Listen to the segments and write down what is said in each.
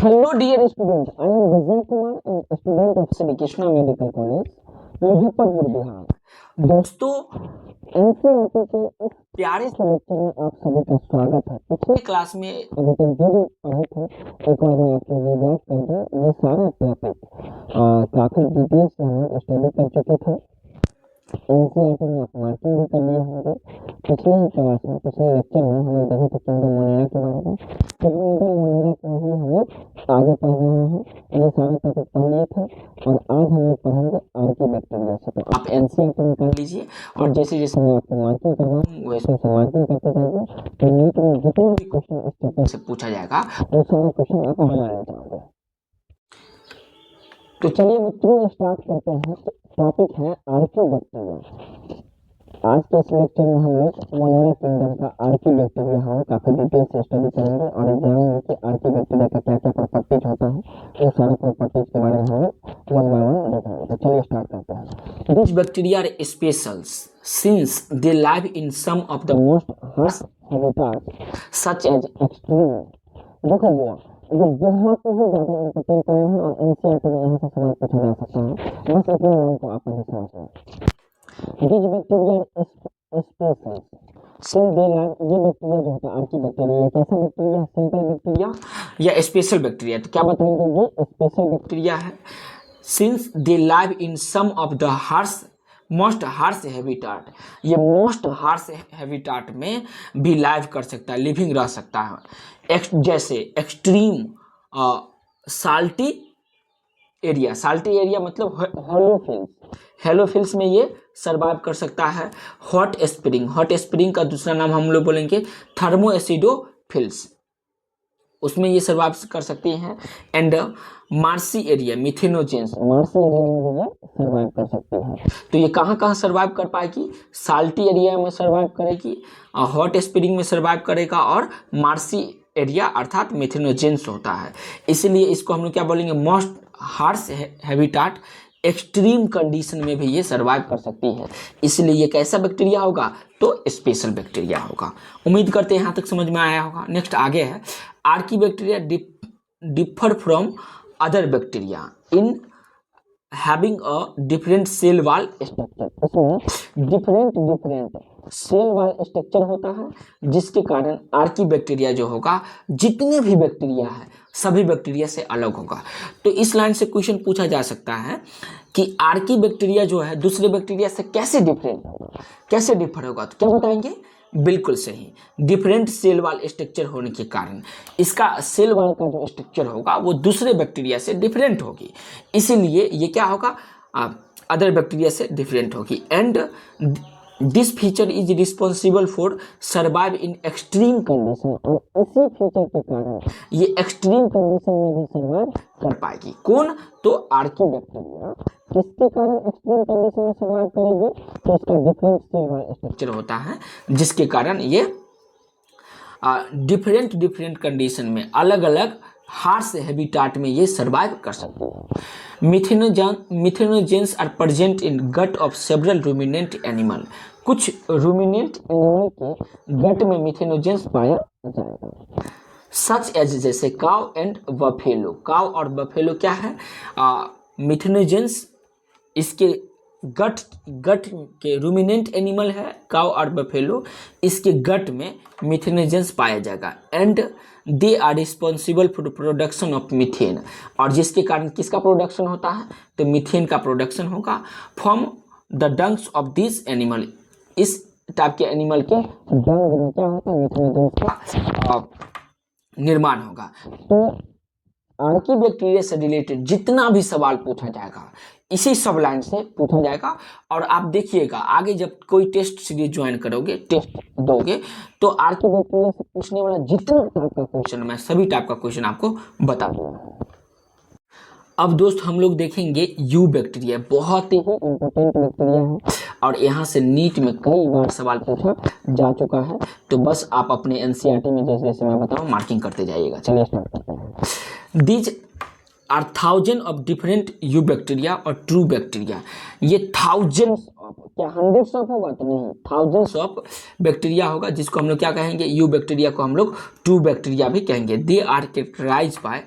Hello dear student, I am Vijay Kumar and student of Shri Krishna medical college, Muzaffarpur, Bihar. दोस्तों, NCERT के इस प्यारे से लेक्चर में आप सभी का स्वागत है। पिछले क्लास में अभी तक जो भी पढ़े थे, एक बार मैं आपको रिवाइज कर दूं। ये सारे टॉपिक काफी डिटेल से हम लोग स्टडी कर चुके थे। एनसीईआरटी में आप मार्किंग भी कर लिए होंगे। पिछले ही क्लास में, पिछले लेक्चर में हम लोग देखे थे किंगडम मोनेरा के बारे में। किंगडम मोनेरा को ही हम लोग आगे पढ़ रहे हैं। ये सारे टॉपिक पढ़ लिए थे और आज हम लोग पढ़ेंगे आर्कीबैक्टीरिया से। तो आप एनसीईआरटी में कर लीजिए और जैसे जैसे मैं आपको मार्किंग करवाऊँ वैसे वैसे मार्किंग करते जाइए। तो नीट में जितने भी क्वेश्चन इस टॉपिक से पूछा जाएगा वो सारे क्वेश्चन आप बनाने जाओगे। तो चलिए मित्रों, स्टार्ट करते हैं। तो टॉपिक है आर्कीबैक्टीरिया। आज के इस लेक्चर में हम लोग मोनेरा किंगडम का आर्कीबैक्टीरिया हम काफी डिटेल से स्टडी करेंगे और जानेंगे कि आर्कीबैक्टीरिया का क्या क्या प्रॉपर्टीज होता है। ये सारे प्रॉपर्टीज के बारे में हम लोग वन बाय वन देखेंगे। तो चलिए स्टार्ट करते हैं। This bacteria are special since they live in some of the most harsh habitats such as extreme. देखो ये बहुत ही ज्यादा इंपॉर्टेंट पॉइंट है और एनसीईआरटी में यहाँ से सवाल पूछा जा सकता है। बस इतने लाइन को आप नहीं समझ। These bacteria species since they live, ये बैक्टीरिया जो होता है आर्कीबैक्टीरिया, ये कैसा बैक्टीरिया है? सिंपल बैक्टीरिया या स्पेशल बैक्टीरिया? तो क्या बताएंगे, ये स्पेशल बैक्टीरिया है। Since they live in some of the harsh most harsh habitat, ये मोस्ट हार्श हैबिटाट में भी लाइव कर सकता है, लिविंग रह सकता है। जैसे extreme salty area, salty area मतलब हेलोफिल्स, हेलोफिल्स में ये सर्वाइव कर सकता है। हॉट स्प्रिंग, हॉट स्प्रिंग का दूसरा नाम हम लोग बोलेंगे थर्मोएसिडोफिल्स, उसमें ये सर्वाइव कर सकती हैं। And marshy area, methanogens, marshy area में भी ये सर्वाइव कर सकती है। तो ये कहाँ कहाँ सर्वाइव कर पाएगी? साल्टी एरिया में सर्वाइव करेगी, हॉट स्प्रिंग में सर्वाइव करेगा और मार्सी एरिया अर्थात मिथेनोजेंस होता है। इसीलिए इसको हम लोग क्या बोलेंगे, most harsh habitat. Extreme condition में भी ये सर्वाइव कर सकती है, इसलिए ये कैसा बैक्टीरिया होगा? तो स्पेशल बैक्टीरिया होगा। उम्मीद करते हैं यहाँ तक समझ में आया होगा। नेक्स्ट आगे है, archaebacteria differ from other bacteria in having a different cell wall structure. इसमें डिफरेंट सेल वॉल स्ट्रक्चर होता है, जिसके कारण आर्कीबैक्टीरिया जो होगा, जितने भी बैक्टीरिया है सभी बैक्टीरिया से अलग होगा। तो इस लाइन से क्वेश्चन पूछा जा सकता है कि आर्कीबैक्टीरिया जो है दूसरे बैक्टीरिया से कैसे डिफरेंट होगा, कैसे डिफर होगा? तो क्या बताएंगे? बिल्कुल सही, डिफरेंट सेल वॉल स्ट्रक्चर होने के कारण इसका सेल वॉल का जो स्ट्रक्चर होगा वो दूसरे बैक्टीरिया से डिफरेंट होगी, इसीलिए ये क्या होगा? अदर बैक्टीरिया से डिफरेंट होगी। And this feature is responsible for survive in extreme condition, और इसी फीचर के कारण ये एक्सट्रीम कंडीशन में भी सर्वाइव कर पाएगी। कौन? तो आर्कीबैक्टीरिया। किसके कारण एक्सट्रीम कंडीशन में सर्वाइव करेगी? तो इसका डिफरेंट सेल वॉल स्ट्रक्चर होता है, जिसके कारण ये डिफरेंट कंडीशन में अलग अलग हार्श हैबिटाट में ये सर्वाइव कर सकती है। Methanogens are present in gut of several ruminant animal. कुछ रूमिनेंट एनिमल के गट में मिथेनोजेंस पाया जाएगा। सच एज, जैसे काउ एंड बफेलो। काउ और बफेलो क्या है? मिथेनोजेंस इसके गट के रूमिनेंट एनिमल है काउ और बफेलो, इसके गट में मिथेनोजेंस पाया जाएगा। And they are responsible for production of methane, और जिसके कारण किसका प्रोडक्शन होता है? तो मीथेन का प्रोडक्शन होगा from the dungs of this animal. इस टाइप के एनिमल के डंग में क्या होता है? मिथेनोजेंस का निर्माण होगा। तो आर्कीबैक्टीरिया से रिलेटेड जितना भी सवाल पूछा जाएगा इसी सब लाइन से पूछा जाएगा। और आप देखिएगा आगे जब कोई टेस्ट सीरीज ज्वाइन करोगे, टेस्ट दोगे, तो आर्कीबैक्टीरिया से पूछने वाला जितना टाइप का क्वेश्चन, मैं सभी टाइप का क्वेश्चन आपको बता दूंगा। अब दोस्त हम लोग देखेंगे यू बैक्टीरिया, बहुत ही इंपॉर्टेंट बैक्टीरिया है और यहाँ से नीट में कई बार सवाल पूछा जा चुका है। तो बस आप अपने एनसीईआरटी में जैसे जैसे मैं बताऊँ मार्किंग करते जाइएगा। चलिए स्टार्ट करते हैं। These are thousand of different eubacteria और ट्रू बैक्टीरिया। ये थाउजेंड्स ऑफ, क्या हंड्रेड्स ऑफ होगा? तो नहीं, थाउजेंड्स ऑफ बैक्टीरिया होगा, जिसको हम लोग क्या कहेंगे? यू बैक्टीरिया को हम लोग ट्रू बैक्टीरिया भी कहेंगे। They are characterized by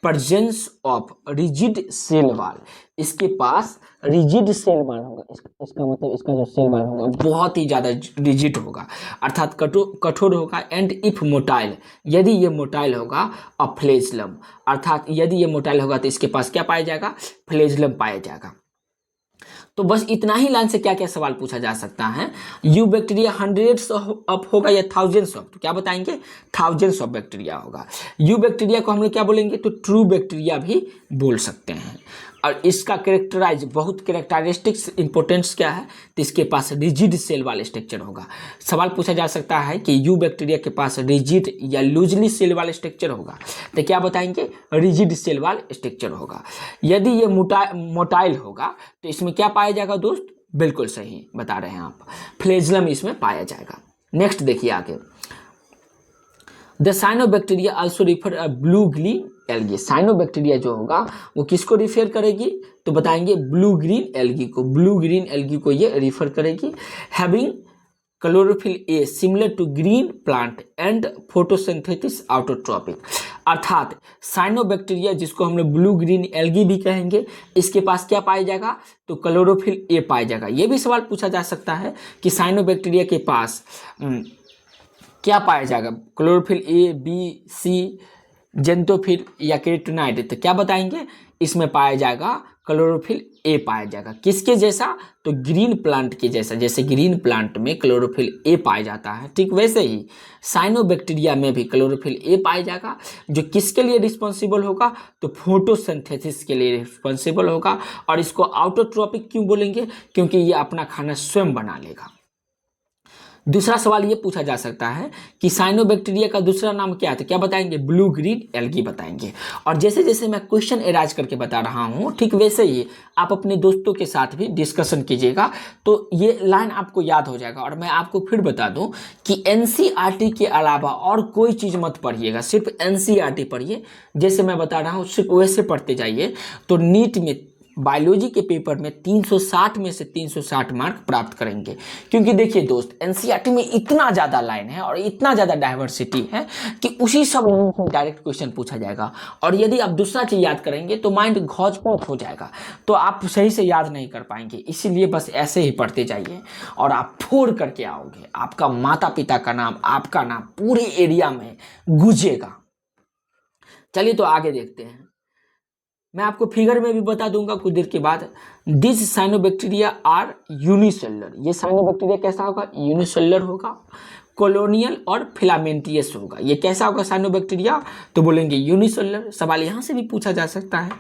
presence of rigid cell wall, इसके पास रिजिड सेल वॉल होगा। इसका मतलब इसका जो सेल वॉल होगा बहुत ही ज़्यादा रिजिड होगा, अर्थात कठोर होगा। एंड इफ मोटाइल, यदि ये मोटाइल होगा, अ फ्लैजेलम, अर्थात यदि ये मोटाइल होगा तो इसके पास क्या पाया जाएगा, फ्लैजेलम पाया जाएगा। तो बस इतना ही लाइन से क्या क्या सवाल पूछा जा सकता है। यू बैक्टीरिया हंड्रेड्स ऑफ होगा या थाउजेंड्स ऑफ, तो क्या बताएंगे, थाउजेंड्स ऑफ बैक्टीरिया होगा। यू बैक्टीरिया को हम लोग क्या बोलेंगे, तो ट्रू बैक्टीरिया भी बोल सकते हैं। और इसका कैरेक्टराइज, बहुत कैरेक्टरिस्टिक्स इंपॉर्टेंस क्या है, तो इसके पास रिजिड सेल वाला स्ट्रक्चर होगा। सवाल पूछा जा सकता है कि यू बैक्टीरिया के पास रिजिड या लूजली सेल वाला स्ट्रक्चर होगा, तो क्या बताएंगे, रिजिड सेल वाला स्ट्रक्चर होगा। यदि ये मोटाइल होगा तो इसमें क्या पाया जाएगा दोस्त, बिल्कुल सही बता रहे हैं आप, फ्लैजेलम इसमें पाया जाएगा। नेक्स्ट देखिए आगे, the cyanobacteria also refer a blue green algae. Cyanobacteria जो होगा वो किसको रिफर करेगी, तो बताएंगे ब्लू ग्रीन एल्गी को। ब्लू ग्रीन एल्गी को ये रिफर करेगी। Having chlorophyll a similar to green plant and photosynthesis autotrophic, अर्थात साइनोबैक्टीरिया जिसको हम लोग ब्लू ग्रीन एल्गी भी कहेंगे, इसके पास क्या पाया जाएगा, तो क्लोरोफिल ए पाया जाएगा। ये भी सवाल पूछा जा सकता है कि साइनोबैक्टीरिया के पास क्या पाया जाएगा, क्लोरोफिल ए, बी, सी, जेंटोफिल या केराटिनॉइड, तो क्या बताएंगे, इसमें पाया जाएगा क्लोरोफिल ए पाया जाएगा। किसके जैसा, तो ग्रीन प्लांट के जैसा। जैसे ग्रीन प्लांट में क्लोरोफिल ए पाया जाता है, ठीक वैसे ही साइनोबैक्टीरिया में भी क्लोरोफिल ए पाया जाएगा, जो किसके लिए रिस्पॉन्सिबल होगा, तो फोटोसिंथेसिस के लिए रिस्पॉन्सिबल होगा। और इसको ऑटोट्रॉपिक क्यों बोलेंगे, क्योंकि ये अपना खाना स्वयं बना लेगा। दूसरा सवाल ये पूछा जा सकता है कि साइनोबैक्टीरिया का दूसरा नाम क्या है, तो क्या बताएंगे, ब्लू ग्रीन एल्गी बताएंगे। और जैसे जैसे मैं क्वेश्चन एराइज करके बता रहा हूँ, ठीक वैसे ही आप अपने दोस्तों के साथ भी डिस्कशन कीजिएगा, तो ये लाइन आपको याद हो जाएगा। और मैं आपको फिर बता दूं कि एनसीईआरटी के अलावा और कोई चीज़ मत पढ़िएगा, सिर्फ एनसीईआरटी पढ़िए। जैसे मैं बता रहा हूँ सिर्फ वैसे पढ़ते जाइए, तो नीट में बायोलॉजी के पेपर में 360 में से 360 मार्क प्राप्त करेंगे। क्योंकि देखिए दोस्त, एनसीईआरटी में इतना ज़्यादा लाइन है और इतना ज़्यादा डाइवर्सिटी है कि उसी सब लाइन से डायरेक्ट क्वेश्चन पूछा जाएगा। और यदि आप दूसरा चीज़ याद करेंगे तो माइंड घौच-पोच हो जाएगा, तो आप सही से याद नहीं कर पाएंगे। इसीलिए बस ऐसे ही पढ़ते जाइए और आप फोड़ करके आओगे। आपका माता पिता का नाम, आपका नाम पूरे एरिया में गूंजेगा। चलिए तो आगे देखते हैं। मैं आपको फिगर में भी बता दूंगा कुछ देर के बाद। दिस साइनोबैक्टीरिया आर यूनिसेलुलर, ये साइनोबैक्टीरिया कैसा होगा, यूनिसेलुलर होगा, कॉलोनियल और फिलामेंटियस होगा। ये कैसा होगा साइनोबैक्टीरिया, तो बोलेंगे यूनिसेलुलर। सवाल यहाँ से भी पूछा जा सकता है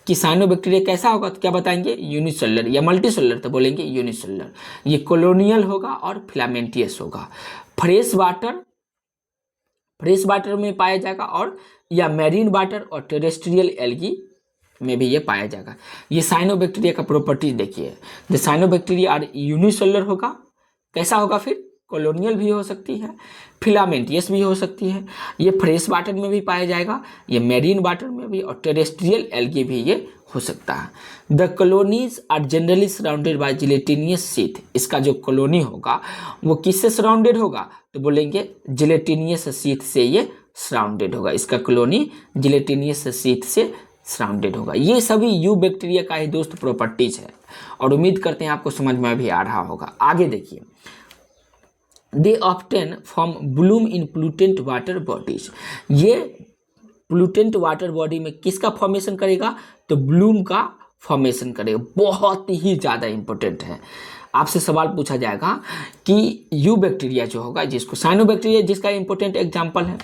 कि साइनोबैक्टीरिया कैसा होगा, तो क्या बताएंगे, यूनिसेलुलर या मल्टीसेलुलर, तो बोलेंगे यूनिसेलुलर। ये कॉलोनियल होगा और फिलामेंटियस होगा। फ्रेश वाटर में पाया जाएगा, और या मैरीन वाटर और टेरेस्ट्रियल एल्गी में भी ये पाया जाएगा। ये साइनोबैक्टीरिया का प्रॉपर्टीज देखिए। द साइनोबैक्टीरिया आर यूनिसेलुलर होगा, कैसा होगा, फिर कॉलोनियल भी हो सकती है, फिलामेंटियस भी हो सकती है। ये फ्रेश वाटर में भी पाया जाएगा, ये मैरीन वाटर में भी, और टेरेस्ट्रियल एल्गी भी ये हो सकता है। The colonies are generally surrounded by gelatinous sheath. इसका जो कॉलोनी होगा वो किससे सराउंडेड होगा, तो बोलेंगे जिलेटिनियस शीथ से ये सराउंडेड होगा। इसका कॉलोनी जिलेटिनियस शीथ से सराउंडेड होगा। ये सभी यू बैक्टीरिया का ही दोस्त प्रॉपर्टीज है, और उम्मीद करते हैं आपको समझ में भी आ रहा होगा। आगे देखिए, दे ऑफ्टेन फॉर्म ब्लूम इन प्लूटेंट वाटर बॉडीज। ये प्लूटेंट वाटर बॉडी में किसका फॉर्मेशन करेगा, तो ब्लूम का फॉर्मेशन करेगा। बहुत ही ज़्यादा इंपॉर्टेंट है। आपसे सवाल पूछा जाएगा कि यू बैक्टीरिया जो होगा, जिसको साइनोबैक्टीरिया जिसका इंपॉर्टेंट एग्जाम्पल है,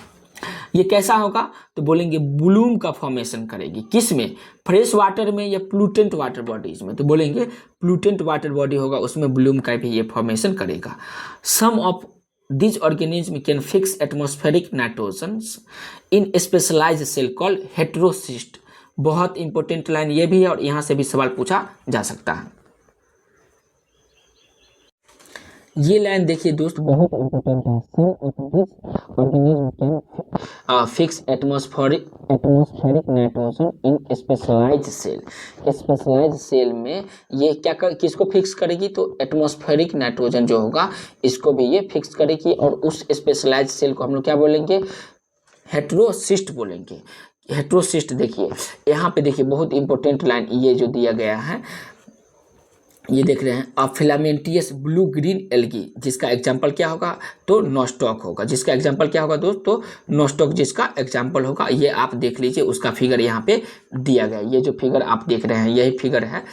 ये कैसा होगा, तो बोलेंगे ब्लूम का फॉर्मेशन करेगी। किस में, फ्रेश वाटर में या प्लूटेंट वाटर बॉडीज में, तो बोलेंगे प्लूटेंट वाटर बॉडी होगा उसमें ब्लूम का भी ये फॉर्मेशन करेगा। Some of this organism can fix atmospheric nitrogens in specialised cell called heterocyst. बहुत इंपॉर्टेंट लाइन ये भी है, और यहाँ से भी सवाल पूछा जा सकता है। ये लाइन देखिए दोस्त, बहुत इंपॉर्टेंट है। Some of this organism can fix atmospheric nitrogen in specialised cell. Specialised cell में ये क्या किसको फिक्स करेगी, तो एटमॉस्फेरिक नाइट्रोजन जो होगा इसको भी ये फिक्स करेगी। और उस स्पेशलाइज्ड सेल को हम लोग क्या बोलेंगे, हेटेरोसिस्ट बोलेंगे। हेट्रोसिस्ट देखिए, यहाँ पे देखिए बहुत इंपॉर्टेंट लाइन ये जो दिया गया है, ये देख रहे हैं, अ फिलामेंटियस ब्लू ग्रीन एल्गी, जिसका एग्जाम्पल क्या होगा, तो नॉस्टॉक होगा। जिसका एग्जाम्पल क्या होगा दोस्त, तो नॉस्टॉक जिसका एग्जाम्पल होगा। ये आप देख लीजिए, उसका फिगर यहाँ पे दिया गया है। ये जो फिगर आप देख रहे हैं यही फिगर है,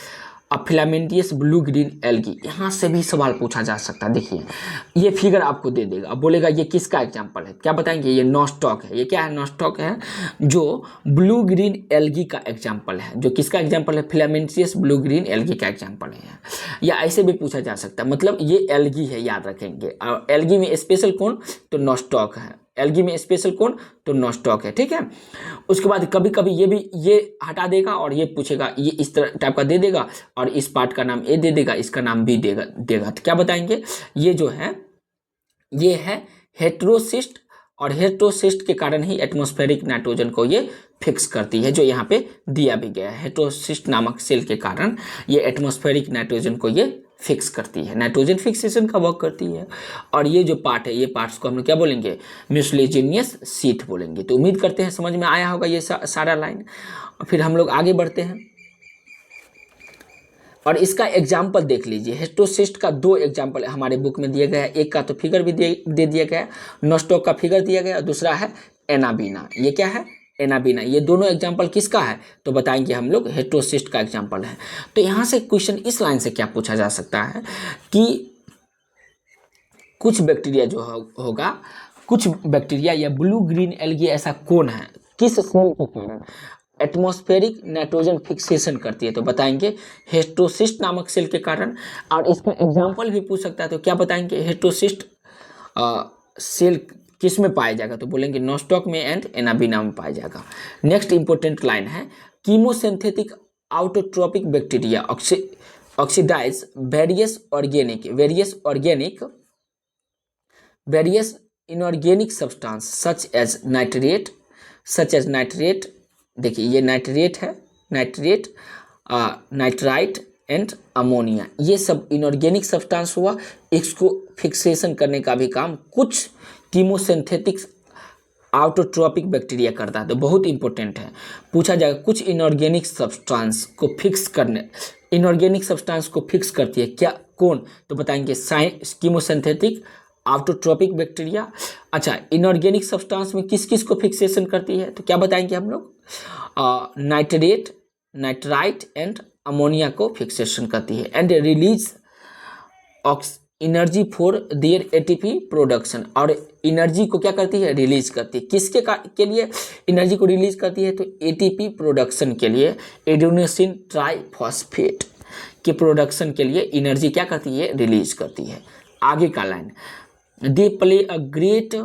अ फिलामेंटियस ब्लू ग्रीन एल्गी। यहाँ से भी सवाल पूछा जा सकता है। देखिए ये फिगर आपको दे देगा, अब बोलेगा ये किसका एग्जाम्पल है, क्या बताएंगे, ये नॉस्टॉक है। ये क्या है, नॉस्टॉक है, जो ब्लू ग्रीन एल्गी का एग्जाम्पल है। जो किसका एग्जाम्पल है, फिलामेंटियस ब्लू ग्रीन एल्गी का एग्जाम्पल है। या ऐसे भी पूछा जा सकता है, मतलब ये एल्गी है, याद रखेंगे। और एल्गी में स्पेशल कौन, तो नॉस्टॉक है। एल्गी में स्पेशल कौन, तो नॉस्टॉक है, ठीक है। उसके बाद कभी कभी ये हटा देगा और ये पूछेगा, ये इस तरह टाइप का दे देगा और इस पार्ट का नाम ए दे देगा, इसका नाम बी देगा। तो क्या बताएंगे, ये जो है ये है हेट्रोसिस्ट, और हेट्रोसिस्ट के कारण ही एटमॉस्फेरिक नाइट्रोजन को ये फिक्स करती है, जो यहाँ पे दिया भी गया है। हेट्रोसिस्ट नामक सेल के कारण ये एटमॉस्फेरिक नाइट्रोजन को ये फिक्स करती है, नाइट्रोजन फिक्सेशन का वर्क करती है। और ये जो पार्ट है, ये पार्ट्स को हम लोग क्या बोलेंगे, म्यूसिलेजिनियस शीथ बोलेंगे। तो उम्मीद करते हैं समझ में आया होगा ये सारा लाइन। फिर हम लोग आगे बढ़ते हैं और इसका एग्जाम्पल देख लीजिए। हेट्रोसिस्ट का 2 एग्जाम्पल हमारे बुक में दिया गया है, एक का तो फिगर भी दे दिया गया है, नॉस्टॉक का फिगर दिया गया है, और दूसरा है एनाबीना। ये क्या है, एनाबीना। ये दोनों एग्जाम्पल किसका है, तो बताएंगे हम लोग हेट्रोसिस्ट का एग्जाम्पल है। तो यहाँ से क्वेश्चन इस लाइन से क्या पूछा जा सकता है कि कुछ बैक्टीरिया जो होगा, कुछ बैक्टीरिया या ब्लू ग्रीन एल्गी ऐसा कौन है, किस सेल के कारण एटमॉस्फेरिक नाइट्रोजन फिक्सेशन करती है, तो बताएंगे हेट्रोसिस्ट नामक सेल के कारण। और इसका एग्जाम्पल भी पूछ सकता है, तो क्या बताएंगे, हेट्रोसिस्ट सेल किस में पाया जाएगा, तो बोलेंगे नॉस्टॉक में एंड एनाबीना में पाया जाएगा। नेक्स्ट इंपॉर्टेंट लाइन है, chemosynthetic autotrophic bacteria oxidise various inorganic substance such as nitrate. देखिए ये नाइट्रेट है, नाइट्राइट एंड अमोनिया, ये सब इनऑर्गेनिक सब्सटेंस हुआ। इसको फिक्सेशन करने का भी काम कुछ कीमोसिंथेटिक आउटोट्रोपिक बैक्टीरिया करता है। तो बहुत इंपॉर्टेंट है, पूछा जाएगा कुछ इनऑर्गेनिक सब्सटेंस को फिक्स करती है क्या, कौन, तो बताएंगे कीमोसिंथेटिक आउटोट्रोपिक बैक्टीरिया। अच्छा, इनऑर्गेनिक सब्सटेंस में किस किस को फिक्सेशन करती है, तो क्या बताएंगे हम लोग, नाइट्रेट, नाइट्राइट एंड अमोनिया को फिक्सेशन करती है। And release energy for their ATP production, और एनर्जी को क्या करती है, रिलीज करती है। किसके के लिए एनर्जी को रिलीज करती है, तो एटीपी प्रोडक्शन के लिए, एडेनोसिन ट्राइफॉस्फेट के प्रोडक्शन के लिए एनर्जी क्या करती है, रिलीज करती है। आगे का line, they play a great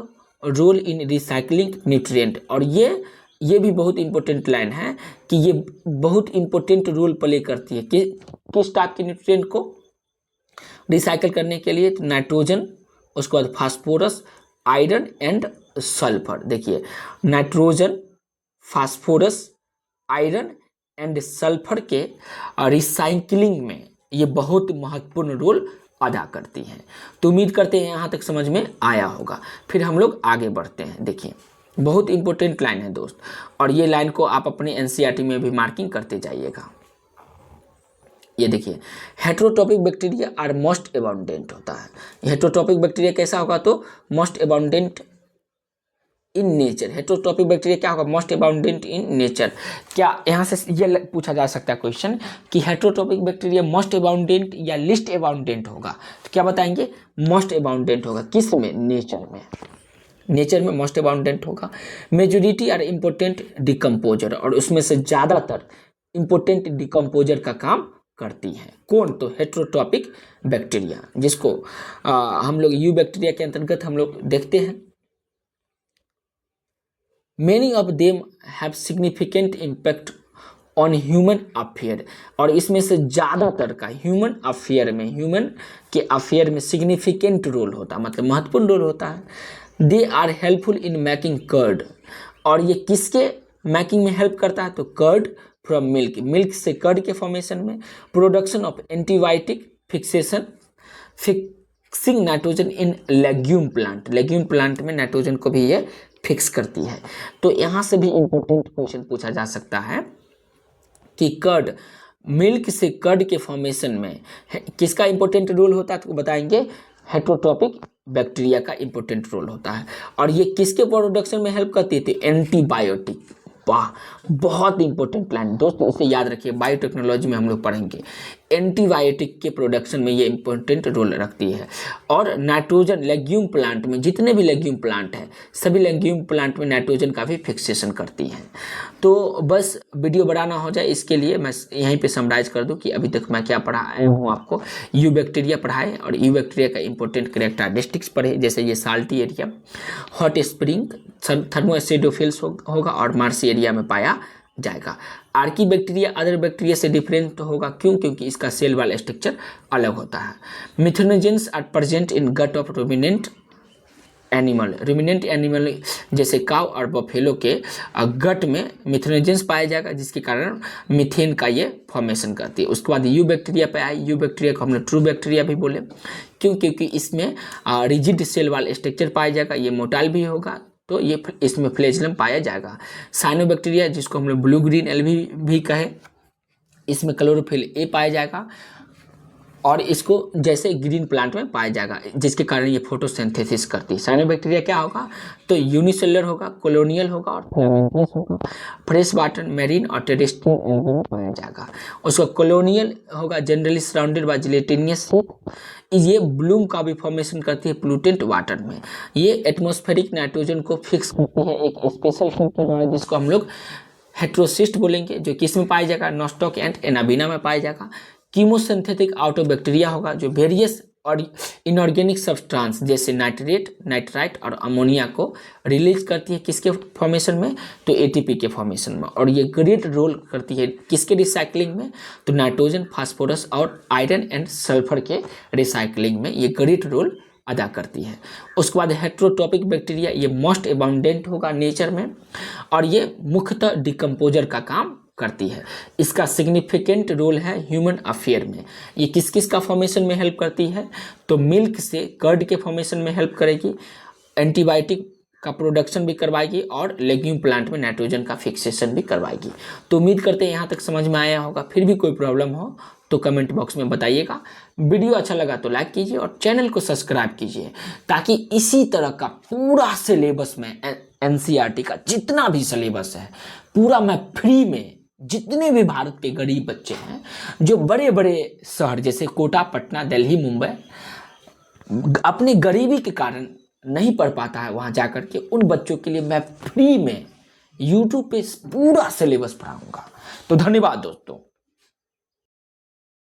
role in recycling nutrient, और ये भी बहुत इंपॉर्टेंट लाइन है कि ये बहुत इंपॉर्टेंट रोल प्ले करती है किस टाइप के न्यूट्रिएंट को रिसाइकल करने के लिए, तो नाइट्रोजन, उसके बाद फास्फोरस, आयरन एंड सल्फर। देखिए nitrogen, phosphorus, iron and sulphur के रिसाइकलिंग में ये बहुत महत्वपूर्ण रोल अदा करती हैं। तो उम्मीद करते हैं यहाँ तक समझ में आया होगा। फिर हम लोग आगे बढ़ते हैं। देखिए बहुत इंपॉर्टेंट लाइन है दोस्त, और ये लाइन को आप अपने एनसीईआरटी में भी मार्किंग करते जाइएगा। ये देखिए, heterotrophic bacteria are most abundant होता है। हेट्रोट्रोपिक बैक्टीरिया कैसा होगा, तो most abundant in nature. Heterotrophic bacteria क्या होगा, मोस्ट अबाउंडेंट इन नेचर। क्या यहाँ से ये पूछा जा सकता है क्वेश्चन कि हेट्रोट्रोपिक बैक्टीरिया मोस्ट अबाउंडेंट या लिस्ट अबाउंडेंट होगा, तो क्या बताएंगे, मोस्ट अबाउंडेंट होगा। किस में, नेचर में मोस्ट अबाउंडेंट होगा। मेजोरिटी आर इम्पोर्टेंट डिकम्पोजर, और उसमें से ज़्यादातर इम्पोर्टेंट डिकम्पोजर का काम करती है। कौन, तो हेट्रोट्रोपिक बैक्टीरिया, जिसको हम लोग यू बैक्टीरिया के अंतर्गत हम लोग देखते हैं। Many of them have significant impact on human affair, और इसमें से ज़्यादातर का ह्यूमन के अफेयर में सिग्निफिकेंट रोल होता है, मतलब महत्वपूर्ण रोल होता है। They are helpful in making curd, और ये किसके मेकिंग में हेल्प करता है, तो कर्ड फ्रॉम मिल्क से कर्ड के फॉर्मेशन में। Production of antibiotic fixing nitrogen in legume plant में नाइट्रोजन को भी ये फिक्स करती है। तो यहाँ से भी इम्पोर्टेंट क्वेश्चन पूछा जा सकता है कि कर्ड, मिल्क से कर्ड के फॉर्मेशन में किसका इंपॉर्टेंट रोल होता है, तो बताएंगे हेटरोट्रॉपिक बैक्टीरिया का इंपॉर्टेंट रोल होता है। और ये किसके प्रोडक्शन में हेल्प करती है, तो एंटीबायोटिक। वाह, बहुत इंपॉर्टेंट लाइन दोस्तों, इसे याद रखिए, बायोटेक्नोलॉजी में हम लोग पढ़ेंगे। एंटीबायोटिक के प्रोडक्शन में ये इंपॉर्टेंट रोल रखती है। और नाइट्रोजन लेग्यूम प्लांट में, जितने भी लेग्यूम प्लांट हैं सभी लेग्यूम प्लांट में नाइट्रोजन का भी फिक्सेशन करती है। तो बस वीडियो बड़ा ना हो जाए इसके लिए मैं यहीं पे समराइज कर दूं कि अभी तक मैं क्या पढ़ाया हूँ आपको। यू बैक्टीरिया पढ़ाए और यू बैक्टीरिया का इंपॉर्टेंट कैरेक्टरिस्टिक्स पढ़े, जैसे ये साल्टी एरिया, हॉट स्प्रिंग, थर्मोएसिडोफिल्स होगा और मार्सी एरिया में पाया जाएगा। आर्की बैक्टीरिया अदर बैक्टीरिया से डिफरेंट होगा, क्यों, क्योंकि इसका सेल वाल स्ट्रक्चर अलग होता है। Methanogens are present in gut of ruminant animal, ruminant animal जैसे काव और बफेलो के गट में मिथेनोजेंस पाया जाएगा, जिसके कारण मीथेन का ये फॉर्मेशन करती है। उसके बाद यू बैक्टीरिया पे आए, यू बैक्टीरिया को हमने ट्रू बैक्टीरिया भी बोले, क्यों, क्योंकि इसमें रिजिड सेल वाल स्ट्रक्चर पाया जाएगा, ये मोटाइल भी होगा, तो ये इसमें फ्लैजेलम पाया जाएगा। साइनोबैक्टीरिया जिसको हम लोग ब्लू ग्रीन एल्गी भी कहे, इसमें क्लोरोफिल ए पाया जाएगा और इसको जैसे ग्रीन प्लांट में पाया जाएगा, जिसके कारण ये फोटोसिंथेसिस करती है। साइनोबैक्टीरिया क्या होगा, तो यूनिसेलुलर होगा, कॉलोनियल होगा और फिलामेंटस होगा। फ्रेश वाटर, मेरीन और टेरेस्ट्रियल एल्गी में पाया जाएगा। उसका कॉलोनियल होगा, generally surrounded by gelatinous sheet. ये ब्लूम का भी फॉर्मेशन करती है प्लूटेंट वाटर में। ये एटमॉस्फेरिक नाइट्रोजन को फिक्स करती है एक स्पेशल फिल्म के द्वारा, जिसको हम लोग हेट्रोसिस्ट बोलेंगे, जो किस में पाया जाएगा, नॉस्टॉक एंड एनाबिना में पाया जाएगा। कीमोसिंथेटिक आउटोबैक्टीरिया होगा, जो वेरियस और इनऑर्गेनिक सब्सटेंस जैसे नाइट्रेट, नाइट्राइट और अमोनिया को रिलीज करती है, किसके फॉर्मेशन में, तो एटीपी के फॉर्मेशन में। और ये ग्रेट रोल करती है किसके रिसाइकलिंग में, तो नाइट्रोजन, फास्फोरस और आयरन एंड सल्फर के रिसाइकलिंग में ये ग्रेट रोल अदा करती है। उसके बाद हेट्रोट्रॉपिक बैक्टीरिया, ये मोस्ट अबाउंडेंट होगा नेचर में और ये मुख्यतः डिकम्पोजर का काम करती है। इसका सिग्निफिकेंट रोल है ह्यूमन अफेयर में। ये किस किस का फॉर्मेशन में हेल्प करती है, तो मिल्क से कर्ड के फॉर्मेशन में हेल्प करेगी, एंटीबायोटिक का प्रोडक्शन भी करवाएगी और लेग्यूम प्लांट में नाइट्रोजन का फिक्सेशन भी करवाएगी। तो उम्मीद करते हैं यहाँ तक समझ में आया होगा। फिर भी कोई प्रॉब्लम हो तो कमेंट बॉक्स में बताइएगा। वीडियो अच्छा लगा तो लाइक कीजिए और चैनल को सब्सक्राइब कीजिए, ताकि इसी तरह का पूरा सिलेबस में एनसीईआरटी का जितना भी सिलेबस है पूरा मैं फ्री में, जितने भी भारत के गरीब बच्चे हैं जो बड़े बड़े शहर जैसे कोटा, पटना, दिल्ली, मुंबई अपनी गरीबी के कारण नहीं पढ़ पाता है, वहाँ जाकर के उन बच्चों के लिए मैं फ्री में यूट्यूब पे पूरा सिलेबस पढ़ाऊंगा। तो धन्यवाद दोस्तों।